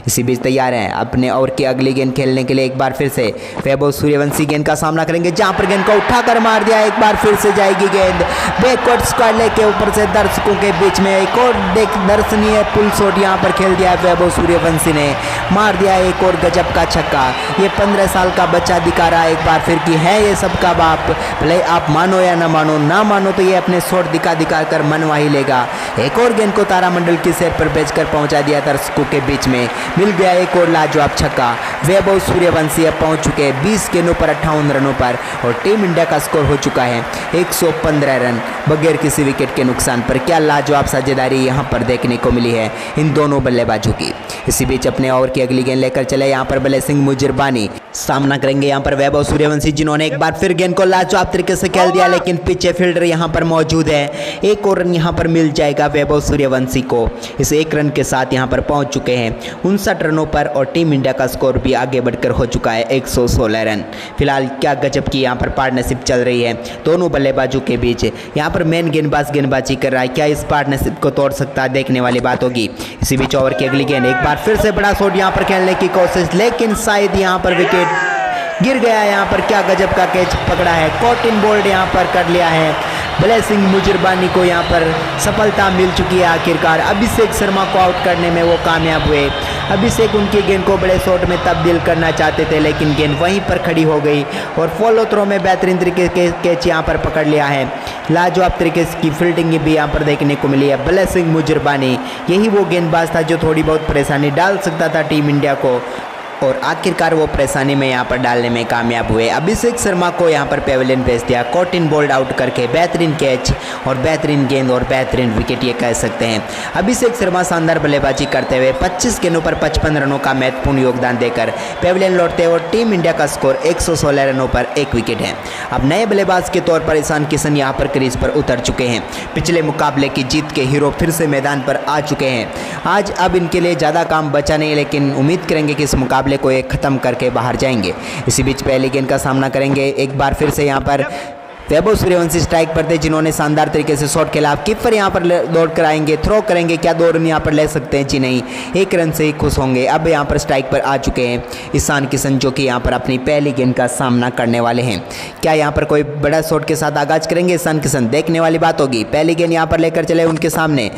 इसी बीच तैयार है अपने ओवर की अगली गेंद खेलने के लिए। एक बार फिर से वैभव सूर्यवंशी गेंद का सामना करेंगे, जहां पर गेंद को उठाकर मार दिया। एक बार फिर से जाएगी गेंद बैकवर्ड स्क्वायर लेग के ऊपर से दर्शकों के बीच में। एक और दर्शनीय पुल शॉट यहां पर खेल दिया वैभव सूर्यवंशी ने, मार दिया एक और गजब का छक्का। ये 15 साल का बच्चा दिखा रहा है एक बार फिर कि है ये सबका बाप। भले आप मानो या ना मानो तो ये अपने शॉट दिखा कर मनवा ही लेगा। एक और गेंद को तारामंडल की सिर पर भेजकर पहुंचा दिया दर्शकों के बीच में। मिल गया एक और लाजवाब छक्का। वैभव सूर्यवंशी अब पहुंच चुके हैं 20 गेंदों पर 58 रनों पर और टीम इंडिया का स्कोर हो चुका है 115 रन बगैर किसी विकेट के नुकसान पर। क्या लाजवाब साझेदारी यहां पर देखने को मिली है इन दोनों बल्लेबाजों की। इसी बीच अपने ओवर की अगली गेंद लेकर चले यहाँ पर ब्लेसिंग मुजरबानी सामना करेंगे यहाँ पर वैभव सूर्यवंशी, जिन्होंने एक बार फिर गेंद को लाजवाब तरीके से खेल दिया, लेकिन पीछे फील्डर यहाँ पर मौजूद है। एक और रन यहाँ पर मिल जाएगा वैभव सूर्यवंशी को। इस एक रन के साथ यहाँ पर पहुंच चुके हैं 59 रनों पर और टीम इंडिया का स्कोर भी आगे बढ़कर हो चुका है 116 रन। फिलहाल क्या गजब की यहाँ पर पार्टनरशिप चल रही है दोनों बल्लेबाजों के बीच। यहाँ पर मेन गेंदबाज गेंदबाजी कर रहा है, क्या इस पार्टनरशिप को तोड़ सकता है, देखने वाली बात होगी। इसी बीच ओवर की अगली गेंद, एक बार फिर से बड़ा शॉट यहाँ पर खेलने की कोशिश, लेकिन शायद यहाँ पर विकेट गिर गया। यहाँ पर क्या गजब का कैच पकड़ा है, कॉटन बोल्ड यहाँ पर कर लिया है। ब्लेसिंग मुजरबानी को यहाँ पर सफलता मिल चुकी है आखिरकार। अभिषेक शर्मा को आउट करने में वो कामयाब हुए। अभिषेक उनकी गेंद को बड़े शॉट में तब्दील करना चाहते थे, लेकिन गेंद वहीं पर खड़ी हो गई और फॉलो थ्रो में बेहतरीन तरीके के कैच यहाँ पर पकड़ लिया है। लाजवाब तरीके की फील्डिंग भी यहाँ पर देखने को मिली है। ब्लेसिंग मुजरबानी यही वो गेंदबाज था जो थोड़ी बहुत परेशानी डाल सकता था टीम इंडिया को और आखिरकार वो परेशानी में यहाँ पर डालने में कामयाब हुए। अभिषेक शर्मा को यहाँ पर पेविलियन भेज दिया कॉटन बोल्ड आउट करके। बेहतरीन कैच और बेहतरीन गेंद और बेहतरीन विकेट ये कह सकते हैं। अभिषेक शर्मा शानदार बल्लेबाजी करते हुए 25 गेंदों पर 55 रनों का महत्वपूर्ण योगदान देकर पेविलियन लौटते और टीम इंडिया का स्कोर 116 रनों पर 1 विकेट है। अब नए बल्लेबाज के तौर पर ईशान किशन यहाँ पर क्रीज पर उतर चुके हैं। पिछले मुकाबले की जीत के हीरो फिर से मैदान पर आ चुके हैं। आज अब इनके लिए ज़्यादा काम बचा नहीं, लेकिन उम्मीद करेंगे कि इस मुकाबले को एक खत्म करके बाहर जाएंगे। इसी बीच पहली गेंद का सामना करेंगे एक बार फिर से यहाँ पर वैभव सूर्यवंशी स्ट्राइक पर थे जिन्होंने शानदार तरीके से शॉट खेला। अब कीपर यहाँ पर दौड़ कर आएंगे, थ्रो करेंगे, क्या 2 रन यहाँ पर ले सकते हैं? जी नहीं, 1 रन से ही खुश होंगे। अब यहाँ पर स्ट्राइक पर आ चुके हैं ईशान किशन, जो कि यहाँ पर अपनी पहली गेंद का सामना करने वाले हैं। क्या यहाँ पर कोई बड़ा शॉट के साथ आगाज करेंगे ईशान किशन? देखने वाली बात होगी। पहली गेंद यहाँ पर लेकर चले उनके सामने,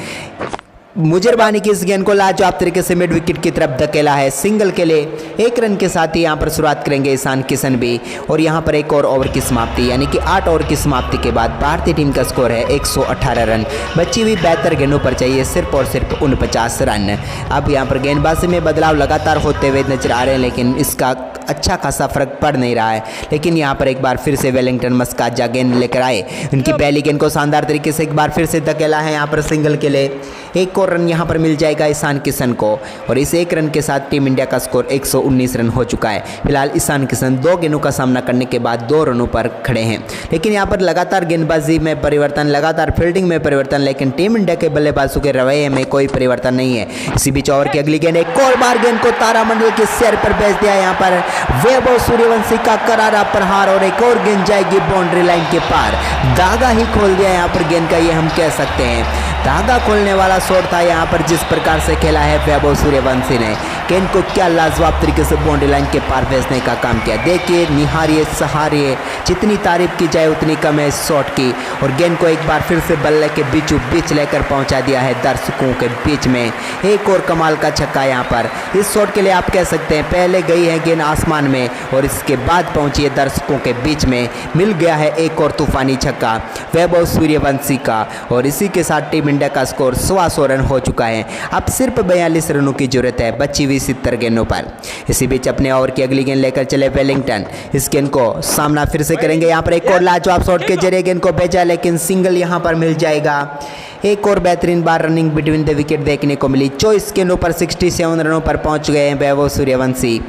मुजरबानी की इस गेंद को लाजवाब तरीके से मिड विकेट की तरफ धकेला है सिंगल के लिए। 1 रन के साथ ही यहाँ पर शुरुआत करेंगे ईशान किशन भी। और यहाँ पर एक और ओवर की समाप्ति, यानी कि 8 ओवर की समाप्ति के बाद भारतीय टीम का स्कोर है 118 रन। बची हुई 72 गेंदों पर चाहिए सिर्फ और सिर्फ 49 रन। अब यहाँ पर गेंदबाजी में बदलाव लगातार होते हुए नजर आ रहे हैं, लेकिन इसका अच्छा खासा फर्क पड़ नहीं रहा है। लेकिन यहाँ पर एक बार फिर से वेलिंगटन मस्काजा गेंद लेकर आए। उनकी पहली गेंद को शानदार तरीके से एक बार फिर से धकेला है यहाँ पर सिंगल के लिए। 1 और रन यहाँ पर मिल जाएगा ईशान किशन को। और इस 1 रन के साथ टीम इंडिया का स्कोर 119 रन हो चुका है। फिलहाल ईशान किशन 2 गेंदों का सामना करने के बाद 2 रनों पर खड़े हैं। लेकिन यहाँ पर लगातार गेंदबाजी में परिवर्तन, लगातार फील्डिंग में परिवर्तन, लेकिन टीम इंडिया के बल्लेबाजों के रवैये में कोई परिवर्तन नहीं है। इसी बीच ओवर की अगली गेंद एक और बार गेंद को तारामंडल के सिर पर भेज दिया यहाँ पर वैभव सूर्यवंशी का करारा प्रहार, और एक और गेंद जाएगी बाउंड्री लाइन के पार। धागा ही खोल दिया यहाँ पर गेंद का, ये हम कह सकते हैं। धागा खोलने वाला शॉट था यहाँ पर जिस प्रकार से खेला है वैभव सूर्यवंशी ने। गेंद को क्या लाजवाब तरीके से बाउंड्री लाइन के पार भेजने का काम किया। देखिए, निहारिए, सहारिए, जितनी तारीफ की जाए उतनी कम है इस शॉट की। और गेंद को एक बार फिर से बल्ले के बीचों बीच लेकर पहुंचा दिया है दर्शकों के बीच में। एक और कमाल का छक्का यहाँ पर। इस शॉट के लिए आप कह सकते हैं पहले गई है गेंद आसमान में और इसके बाद पहुंची है दर्शकों के बीच में। मिल गया है एक और तूफानी छक्का वैभव सूर्यवंशी का। और इसी के साथ टीम इंडिया का स्कोर 100 रन हो चुका है। अब सिर्फ 42 रनों की जरूरत है बची हुई 70 गेंदों पर। इसी बीच अपने ओवर की अगली गेंद लेकर चले वेलिंगटन। इस गेंद को सामना फिर से करेंगे। यहाँ पर एक और लाजवाब शॉट के जरिए गेंद को भेजा, लेकिन सिंगल यहाँ पर मिल जाएगा। एक और बेहतरीन बार रनिंग बिटवीन द विकेट देखने को मिली। 24 गेंदों पर 67 रनों पर पहुंच गए हैं वैभव सूर्यवंशी।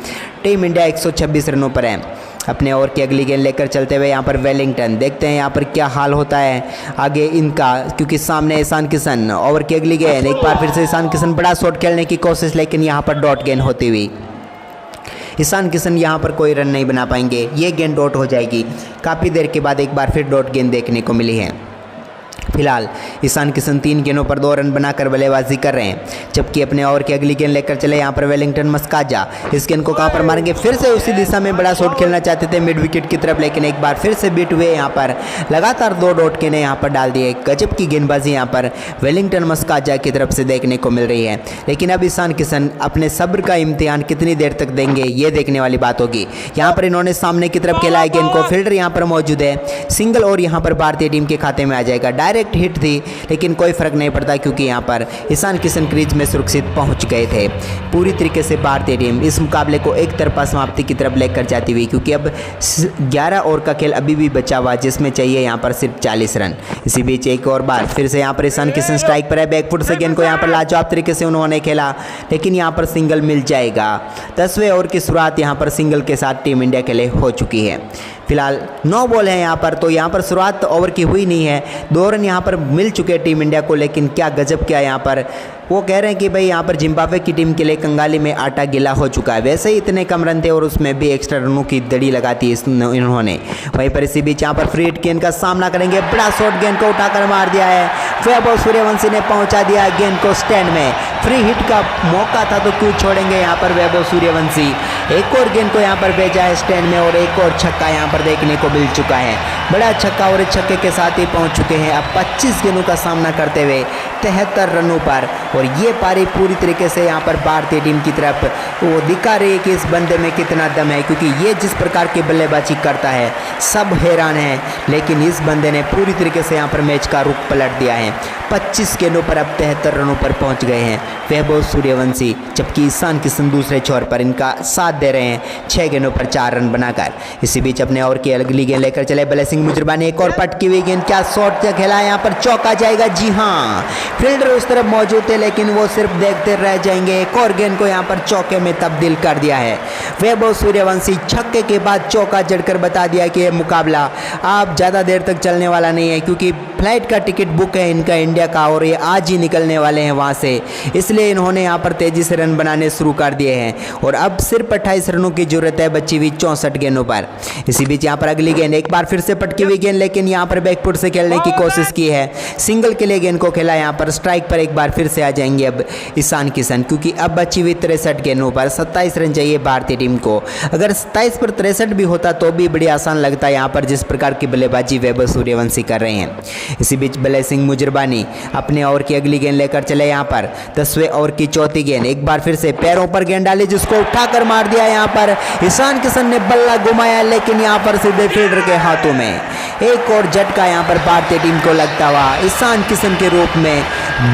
टीम इंडिया 126 रनों पर है। अपने ओवर की अगली गेंद लेकर चलते हुए यहाँ पर वेलिंगटन, देखते हैं यहाँ पर क्या हाल होता है आगे इनका, क्योंकि सामने ईशान किशन। ओवर की अगली गेंद एक बार फिर से ईशान किशन, बड़ा शॉट खेलने की कोशिश, लेकिन यहाँ पर डॉट गेंद होती हुई ईशान किशन यहाँ पर कोई रन नहीं बना पाएंगे। ये गेंद डॉट हो जाएगी। काफ़ी देर के बाद एक बार फिर डॉट गेंद देखने को मिली है। फिलहाल ईशान किशन 3 गेंदों पर 2 रन बनाकर बल्लेबाजी कर रहे हैं, जबकि अपने ओवर की अगली गेंद लेकर चले यहाँ पर वेलिंगटन मस्काजा। इस गेंद को कहाँ पर मारेंगे? फिर से उसी दिशा में बड़ा शॉट खेलना चाहते थे मिड विकेट की तरफ, लेकिन एक बार फिर से बीट हुए। यहाँ पर लगातार 2 डॉट गेंदें यहाँ पर डाल दिए। गजब की गेंदबाजी यहाँ पर वेलिंगटन मस्काजा की तरफ से देखने को मिल रही है। लेकिन अब ईशान किशन अपने सब्र का इम्तिहान कितनी देर तक देंगे, ये देखने वाली बात होगी। यहाँ पर इन्होंने सामने की तरफ खेला है गेंद को, फील्डर यहाँ पर मौजूद है। सिंगल और यहाँ पर भारतीय टीम के खाते में आ जाएगा। डायरेक्ट हिट थी, लेकिन कोई फर्क नहीं पड़ता, क्योंकि यहाँ पर ईशान किशन क्रीज में सुरक्षित पहुंच गए थे। पूरी तरीके से भारतीय टीम इस मुकाबले को एक तरफा समाप्ति की तरफ लेकर जाती हुई, क्योंकि अब 11 ओवर का खेल अभी भी बचा हुआ, जिसमें चाहिए यहाँ पर सिर्फ 40 रन। इसी बीच एक और बार फिर से यहाँ पर ईशान किशन स्ट्राइक पर है। बैकफुट से गेंद को यहाँ पर लाजवाब तरीके से उन्होंने खेला, लेकिन यहाँ पर सिंगल मिल जाएगा। 10वें ओवर की शुरुआत यहाँ पर सिंगल के साथ टीम इंडिया के लिए हो चुकी है। फिलहाल 9 बॉल है यहाँ पर, तो यहाँ पर शुरुआत ओवर की हुई नहीं है। 2 रन यहाँ पर मिल चुके टीम इंडिया को, लेकिन क्या गजब क्या यहाँ पर वो कह रहे हैं कि भाई यहाँ पर जिम्बाब्वे की टीम के लिए कंगाली में आटा गीला हो चुका है। वैसे ही इतने कम रन थे और उसमें भी एक्स्ट्रा रनों की दड़ी लगाती इन्होंने। वहीं पर इसी बीच यहाँ पर फ्री हिट गेंद का सामना करेंगे। बड़ा शॉट गेंद को उठाकर मार दिया है वैभव सूर्यवंशी ने, पहुंचा दिया गेंद को स्टैंड में। फ्री हिट का मौका था तो क्यों छोड़ेंगे यहाँ पर वैभव सूर्यवंशी। एक और गेंद को यहाँ पर भेजा है स्टैंड में और एक और छक्का यहाँ पर देखने को मिल चुका है। बड़ा छक्का और इस छक्के के साथ ही पहुंच चुके हैं अब 25 गेंदों का सामना करते हुए 73 रनों पर। और ये पारी पूरी तरीके से यहाँ पर भारतीय टीम की तरफ वो दिखा रही है कि इस बंदे में कितना दम है, क्योंकि ये जिस प्रकार की बल्लेबाजी करता है सब हैरान है। लेकिन इस बंदे ने पूरी तरीके से यहाँ पर मैच का रुख पलट दिया है। 25 गेंदों पर अब 73 रनों पर पहुँच गए हैं वैभव सूर्यवंशी, जबकि ईशान किशन दूसरे छोर पर इनका साथ दे रहे हैं 6 गेंदों पर 4 रन बनाकर। इसी बीच अपने ओवर की अगली गेंद लेकर चले बल्ले सिंह मुजरबानी। एक और पटकी हुई गेंद, क्या शॉट खेला है यहाँ पर, चौका जाएगा। जी हाँ, फील्डर उस तरफ मौजूद थे लेकिन वो सिर्फ देखते रह जाएंगे। एक और गेंद को यहाँ पर चौके में तब्दील कर दिया है। वैभव सूर्यवंशी छक्के के बाद चौका जड़कर बता दिया कि यह मुकाबला अब ज़्यादा देर तक चलने वाला नहीं है, क्योंकि फ्लाइट का टिकट बुक है इनका इंडिया का और ये आज ही निकलने वाले हैं वहाँ से, इसलिए इन्होंने यहाँ पर तेज़ी से रन बनाने शुरू कर दिए हैं और अब सिर्फ 28 रनों की जरूरत है बची हुई 64 गेंदों पर। इसी बीच यहाँ पर अगली गेंद एक बार फिर से पटकी हुई गेंद, लेकिन यहाँ पर बैकफुट से खेलने की कोशिश की है। सिंगल के लिए गेंद को खेला, यहाँ पर स्ट्राइक पर एक बार फिर से आ जाएंगे अब ईशान किशन, क्योंकि अब बची हुई 63 गेंदों पर 27 रन चाहिए भारतीय टीम को। अगर 27 पर 63 भी होता तो भी बड़ी आसान लगता है यहाँ पर जिस प्रकार की बल्लेबाजी वैभव सूर्यवंशी कर रहे हैं। इसी बीच ब्लेसिंग मुजरबानी अपने ओवर की अगली गेंद लेकर चले यहाँ पर 10वें ओवर की चौथी गेंद, एक बार फिर से पैरों पर गेंद डाली जिसको उठाकर मार दिया। यहाँ पर ईशान किशन ने बल्ला घुमाया लेकिन यहाँ पर सीधे फील्डर के हाथों में एक और झटका यहाँ पर भारतीय टीम को लगता हुआ ईशान किशन के रूप में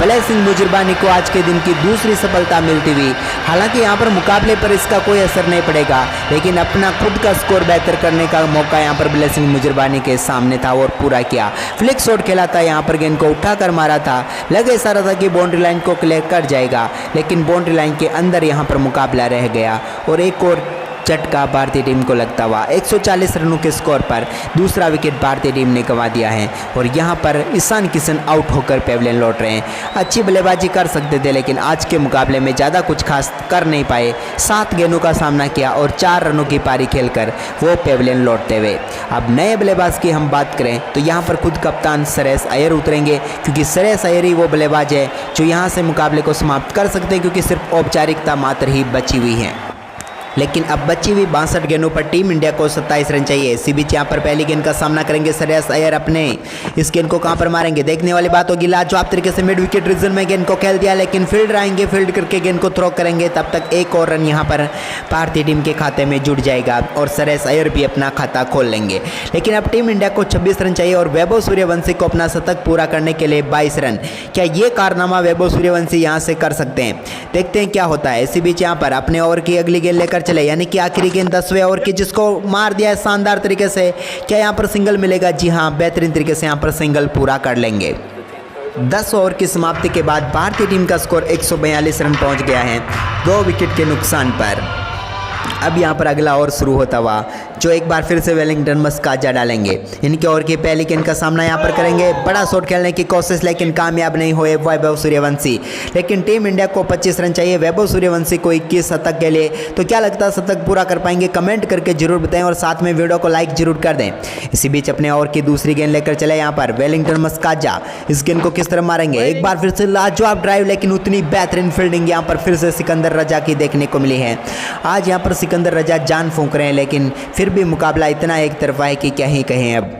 ब्लेसिंग मुजरबानी को आज के दिन की दूसरी सफलता मिलती हुई। हालांकि यहाँ पर मुकाबले पर इसका कोई असर नहीं पड़ेगा, लेकिन अपना खुद का स्कोर बेहतर करने का मौका यहाँ पर ब्लेसिंग मुजरबानी के सामने था और पूरा किया। फ्लिक शॉट खेला था, यहाँ पर गेंद को उठाकर मारा था, लगे सारा था कि बाउंड्री लाइन को क्लियर कर जाएगा, लेकिन बाउंड्री लाइन के अंदर यहाँ पर मुकाबला रह गया और एक और झटका भारतीय टीम को लगता हुआ 140 रनों के स्कोर पर दूसरा विकेट भारतीय टीम ने गंवा दिया है और यहां पर ईशान किशन आउट होकर पेविलियन लौट रहे हैं। अच्छी बल्लेबाजी कर सकते थे लेकिन आज के मुकाबले में ज़्यादा कुछ खास कर नहीं पाए। 7 गेंदों का सामना किया और 4 रनों की पारी खेलकर वो पेविलियन लौटते हुए। अब नए बल्लेबाज की हम बात करें तो यहाँ पर खुद कप्तान श्रेयस अय्यर उतरेंगे, क्योंकि श्रेयस अय्यर ही वो बल्लेबाज है जो यहाँ से मुकाबले को समाप्त कर सकते हैं, क्योंकि सिर्फ औपचारिकता मात्र ही बची हुई है। लेकिन अब बची हुई 62 गेंदों पर टीम इंडिया को 27 रन चाहिए। इसी बीच यहाँ पर पहली गेंद का सामना करेंगे श्रेयस अय्यर अपने। इस गेंद को कहाँ पर मारेंगे देखने वाली बात होगी। लाजवाब तरीके से मिड विकेट रीजन में गेंद को खेल दिया, लेकिन फील्डर आएंगे, फील्ड करके गेंद को थ्रो करेंगे। तब तक एक और रन यहाँ पर भारतीय टीम के खाते में जुड़ जाएगा और श्रेयस अय्यर भी अपना खाता खोल लेंगे। लेकिन अब टीम इंडिया को 26 रन चाहिए और वैभव सूर्यवंशी को अपना शतक पूरा करने के लिए 22 रन। क्या ये कारनामा वैभव सूर्यवंशी यहाँ से कर सकते हैं? देखते हैं क्या होता है। इसी बीच यहाँ पर अपने ओवर की अगली गेंद लेकर चले, यानी कि आखिरी गेंद 10वें ओवर की, जिसको मार दिया है शानदार तरीके से। क्या यहाँ पर सिंगल मिलेगा? जी हाँ, बेहतरीन तरीके से यहाँ पर सिंगल पूरा कर लेंगे। 10 ओवर की समाप्ति के बाद भारतीय टीम का स्कोर 142 रन पहुंच गया है 2 विकेट के नुकसान पर। अब यहाँ पर अगला ओवर शुरू होता हुआ जो एक बार फिर से वेलिंगटन मस्काजा डालेंगे। इनके ओवर की पहली गेंद का सामना यहाँ पर करेंगे। बड़ा शॉट खेलने की कोशिश लेकिन कामयाब नहीं हुए वैभव सूर्यवंशी। लेकिन टीम इंडिया को 25 रन चाहिए, वैभव सूर्यवंशी को 21 शतक के लिए। तो क्या लगता है शतक पूरा कर पाएंगे? कमेंट करके जरूर बताएं और साथ में वीडियो को लाइक जरूर कर दें। इसी बीच अपने ओवर की दूसरी गेंद लेकर चले यहाँ पर वेलिंगटन मस्काजा। इस गेंद को किस तरह मारेंगे? एक बार फिर से लाजवाब ड्राइव, लेकिन उतनी बेहतरीन फील्डिंग यहाँ पर फिर से सिकंदर रजा की देखने को मिली है। आज यहाँ पर सिकंदर रजा जान फूंक रहे हैं, लेकिन फिर भी मुकाबला इतना एक तरफा है कि क्या ही कहें। अब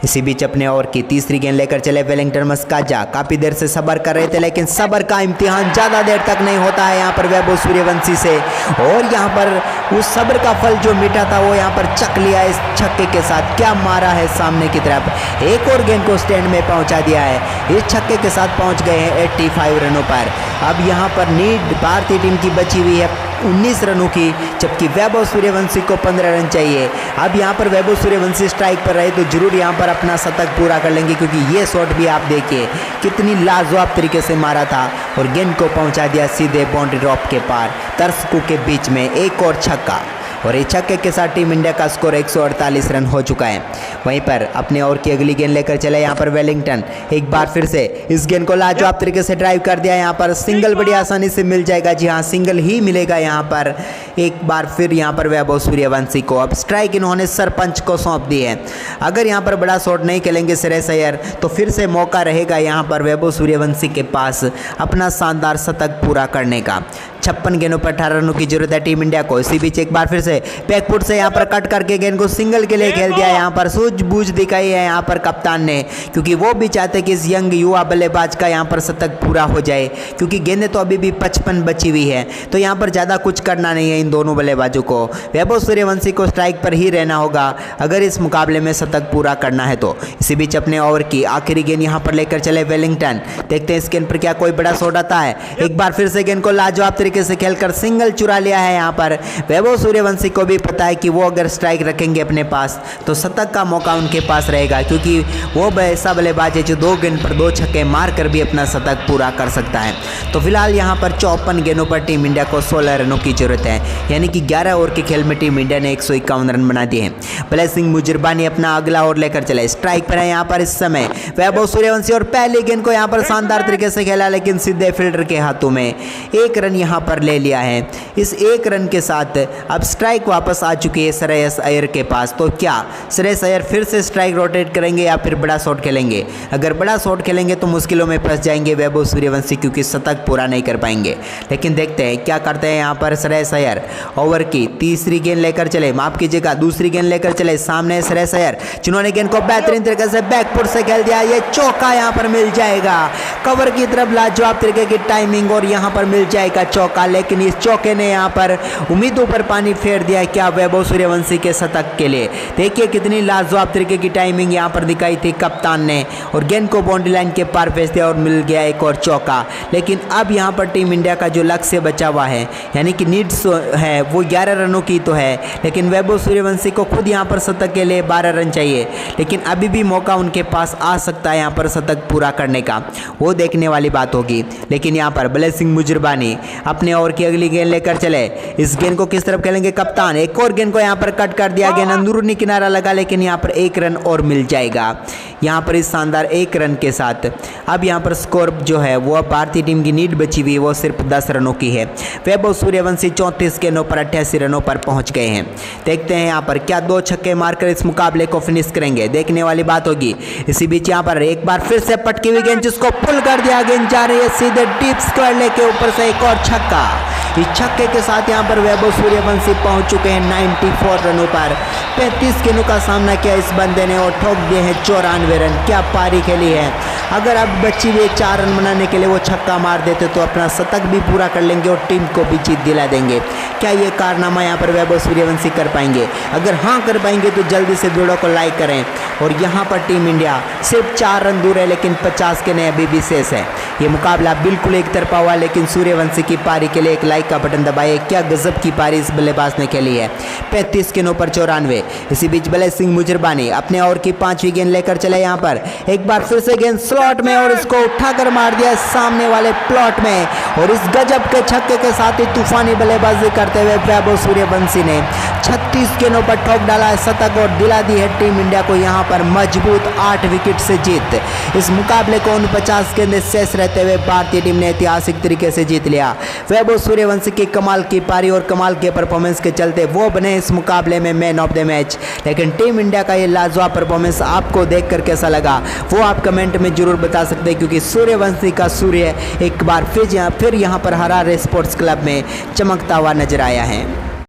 इसी बीच अपने ओवर की तीसरी गेंद लेकर चले वेलिंगटन मस्काजा। काफ़ी देर से सब्र कर रहे थे, लेकिन सब्र का इम्तिहान ज़्यादा देर तक नहीं होता है यहाँ पर वैभव सूर्यवंशी से। और यहाँ पर उस सब्र का फल जो मीठा था वो यहाँ पर चख लिया इस छक्के के साथ। क्या मारा है सामने की तरफ, एक और गेंद को स्टैंड में पहुँचा दिया है। इस छक्के के साथ पहुँच गए हैं 85 रनों पर। अब यहाँ पर नीड भारतीय टीम की बची हुई है 19 रनों की, जबकि वैभव सूर्यवंशी को 15 रन चाहिए। अब यहाँ पर वैभव सूर्यवंशी स्ट्राइक पर रहे तो जरूर यहाँ पर अपना शतक पूरा कर लेंगे, क्योंकि ये शॉट भी आप देखिए कितनी लाजवाब तरीके से मारा था और गेंद को पहुँचा दिया सीधे बाउंड्री ड्रॉप के पार, दर्शकों के बीच में। एक और छक्का और इस छक्के के साथ टीम इंडिया का स्कोर 148 रन हो चुका है। वहीं पर अपने ओवर की अगली गेंद लेकर चले यहाँ पर वेलिंगटन। एक बार फिर से इस गेंद को लाजवाब तरीके से ड्राइव कर दिया। यहाँ पर सिंगल बड़ी आसानी से मिल जाएगा। जी हाँ, सिंगल ही मिलेगा यहाँ पर। एक बार फिर यहाँ पर वैभव सूर्यवंशी को अब स्ट्राइक इन्होंने सरपंच को सौंप दी है। अगर यहाँ पर बड़ा शॉट नहीं खेलेंगे श्रेयस अय्यर तो फिर से मौका रहेगा यहाँ पर वैभव सूर्यवंशी के पास अपना शानदार शतक पूरा करने का। 56 गेंदों पर 18 रनों की जरूरत है टीम इंडिया को। इसी बीच एक बार फिर से बैकफुट से यहाँ पर कट करके गेंद को सिंगल के लिए खेल दिया। यहाँ पर सूझबूझ दिखाई है यहाँ पर कप्तान ने, क्योंकि वो भी चाहते कि इस यंग युवा बल्लेबाज का यहाँ पर शतक पूरा हो जाए, क्योंकि गेंदें तो अभी भी 55 बची हुई है। तो यहाँ पर ज़्यादा कुछ करना नहीं है इन दोनों बल्लेबाजों को। वैभव सूर्यवंशी को स्ट्राइक पर ही रहना होगा अगर इस मुकाबले में शतक पूरा करना है तो। इसी बीच अपने ओवर की आखिरी गेंद यहाँ पर लेकर चले वेलिंगटन। देखते हैं इस गेंद पर क्या कोई बड़ा शॉट आता है। एक बार फिर से गेंद को लाजवाब तरीके से खेलकर सिंगल चुरा लिया है यहाँ पर वैभव सूर्यवंशी सूर्यवंशी को भी पता है कि वो अगर स्ट्राइक रखेंगे अपने पास तो शतक का मौका उनके पास रहेगा, क्योंकि वो ऐसा बल्लेबाज है जो 2 गेंद पर 2 छक्के मारकर भी अपना शतक पूरा कर सकता है। तो फिलहाल यहाँ पर 54 गेंदों पर टीम इंडिया को 16 रनों की जरूरत है, यानी कि 11 ओवर के खेल में टीम इंडिया ने 151 रन बना दिए हैं। ब्लेसिंग मुजरबानी अपना अगला ओवर लेकर चले, स्ट्राइक पर है यहाँ पर इस समय वैभव सूर्यवंशी और पहली गेंद को यहाँ पर शानदार तरीके से खेला, लेकिन सीधे फील्डर के हाथों में 1 रन यहाँ पर ले लिया है। इस 1 रन के साथ अब स्ट्राइक वापस आ चुकी है श्रेयस अय्यर के पास। तो क्या श्रेयस अय्यर फिर से स्ट्राइक रोटेट करेंगे या फिर बड़ा शॉट खेलेंगे? अगर बड़ा शॉट खेलेंगे तो मुश्किलों में फंस जाएंगे वैभव सूर्यवंशी, क्योंकि शतक पूरा नहीं कर पाएंगे। लेकिन देखते हैं क्या करते हैं यहाँ पर श्रेयस अय्यर। ओवर की तीसरी गेंद लेकर चले, माफ कीजिएगा दूसरी गेंद लेकर चले, सामने श्रेयस अय्यर जिन्होंने गेंद को बेहतरीन तरीके से बैकफुट से खेल दिया। ये चौका यहाँ पर मिल जाएगा, कवर की तरफ लाजवाब तरीके की टाइमिंग और यहाँ पर मिल जाएगा चौका। लेकिन इस चौके ने यहाँ पर उम्मीदों पर पानी फेर दिया है क्या वैभव सूर्यवंशी के शतक के लिए। देखिए कितनी लाजवाब तरीके की टाइमिंग यहाँ पर दिखाई थी कप्तान ने, और गेंद को बाउंड्री लाइन के पार भेज दिया और मिल गया एक और चौका। लेकिन अब यहाँ पर टीम इंडिया का जो लक्ष्य बचा हुआ है, यानी कि नीड्स है वो 11 रनों की तो है, लेकिन वैभव सूर्यवंशी को खुद यहाँ पर शतक के लिए 12 रन चाहिए। लेकिन अभी भी मौका उनके पास आ सकता है यहाँ पर शतक पूरा करने का, वो देखने वाली बात होगी। लेकिन यहाँ पर ब्लेसिंग मुजरबानी अपने ओवर की अगली गेंद लेकर चले, इस गेंद को किस तरफ खेलेंगे कप्तान? एक और गेंद को यहाँ पर कट कर दिया, गेंद अंदरूनी किनारा लगा, लेकिन यहाँ पर 1 रन और मिल जाएगा। यहाँ पर इस शानदार 1 रन के साथ अब यहाँ पर स्कोर जो है वो भारतीय टीम की नीड बची हुई वो सिर्फ 10 रनों की है। वैभव सूर्यवंशी 34 गेंदों पर 88 रनों पर पहुंच गए हैं। देखते हैं यहाँ पर क्या 2 छक्के मारकर इस मुकाबले को फिनिश करेंगे, देखने वाली बात होगी। इसी बीच यहाँ पर एक बार फिर से पटकी हुई गेंद जिसको पुल कर दिया, गेंद जा रही है सीधे डीप स्क्वायर लेके ऊपर से एक और छक्का। इस छक्के के साथ यहाँ पर वैभव सूर्यवंशी पहुंच चुके हैं 94 रनों पर। 35 गेंदों का सामना किया इस बंदे ने और ठोक दिए हैं 94 रन। क्या पारी खेली है। अगर अब बची हुई 4 रन बनाने के लिए वो छक्का मार देते तो अपना शतक भी पूरा कर लेंगे और टीम को भी जीत दिला देंगे। क्या ये कारनामा यहाँ पर वैभव सूर्यवंशी कर पाएंगे? अगर हाँ कर पाएंगे तो जल्दी से वीडियो को लाइक करें। और यहाँ पर टीम इंडिया सिर्फ 4 रन दूर है, लेकिन 50 के नए अभी भी शेष है। ये मुकाबला बिल्कुल एक तरफा हुआ, लेकिन सूर्यवंशी की पारी के लिए एक लाइक का बटन दबाइए। क्या गजब की पारी इस बल्लेबाज ने खेली है, 35 गेंदों पर 94। इसी बीच ब्लेसिंग मुजरबानी अपने ओवर की 5वीं गेंद लेकर चले, यहाँ पर एक बार फिर से गेंद स्लॉट में और इसको उठाकर मार दिया सामने वाले प्लॉट में। और इस गजब के छक्के के साथ ही तूफानी बल्लेबाजी करते हुए वैभव सूर्यवंशी ने 36 गेंदों पर ठोक डाला है शतक और दिला दी है टीम इंडिया को यहाँ पर मजबूत 8 विकेट से जीत। इस मुकाबले को 49 गेंदें शेष रहते हुए भारतीय टीम ने ऐतिहासिक तरीके से जीत लिया। वैभव सूर्यवंशी की कमाल की पारी और कमाल के परफॉर्मेंस के चलते वो बने इस मुकाबले में मैन ऑफ द मैच। लेकिन टीम इंडिया का ये लाजवाब परफॉर्मेंस आपको देखकर कैसा लगा वो आप कमेंट में जरूर बता सकते हैं, क्योंकि सूर्यवंशी का सूर्य एक बार फिर यहाँ पर हरारे स्पोर्ट्स क्लब में चमकता हुआ नजर आया है।